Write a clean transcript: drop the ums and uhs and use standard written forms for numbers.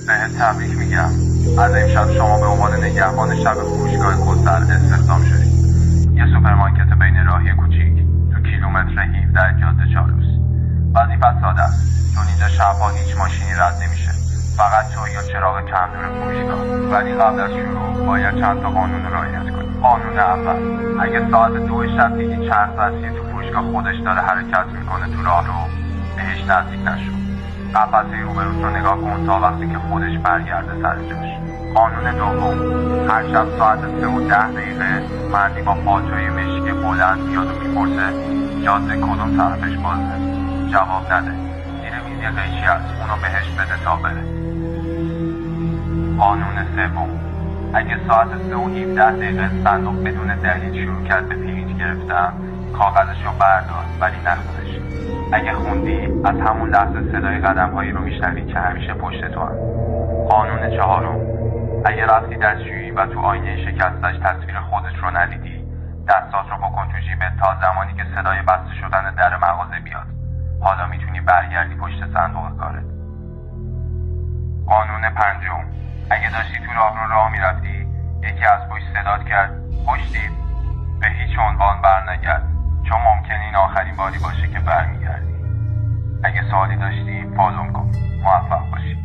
بهت تبریک میگم. از امشب شما به عنوان نگهبان شب فروشگاه کوثر استخدام شدید. یه سوپرمارکت بین راهی کوچیک تو کیلومتر 17 جاده چالوس. وظیفت ساده است، چون اینجا شبها هیچ ماشینی رد نمیشه، فقط تو یا چراغ کم نور فروشگاه. ولی قبل از شروع باید چند تا قانون رو رعایت کنی. قانون اول، اگه ساعت 2 شب دیدی چند وسیله تو فروشگاه خودش داره حرکت میکنه تو راه رو، بهش نزدیک نشو. قفسه روبروت رو نگاه کن تا وقتی که خودش برگرده سر جاش. قانون دوم، هر شب ساعت 3:10 مردی با پالتوی مشکی بلند میاد و میپرسه جاده کدوم طرفش بازه. جواب نده، زیر میز یه قیچی هست، اونو بهش بده تا بره. قانون سوم، اگه ساعت 3:17 صندوق بدون دلیل شروع کرد به پرینت گرفتن، کاغذشو بردار ولی نخونش. اگه خوندی از همون لحظه صدای قدم‌هایی رو میشنوی که همیشه پشت تو هست. قانون چهارم، اگه رفتی دستشویی و تو آینه شکستش تصویر خودت رو ندیدی، دستات رو بکن تو جیبت تا زمانی که صدای بسته شدن در مغازه بیاد. حالا میتونی برگردی پشت صندوق کارت. قانون پنجم، اگه داشتی تو راه میرفتی، یکی از پشت صدات کرد پشتید، به هیچ عنوان برنگرد، چون ممکنه این آخرین باری باشه که برمیگردی. اگه سوالی داشتی فالوم کن. موفق باشی.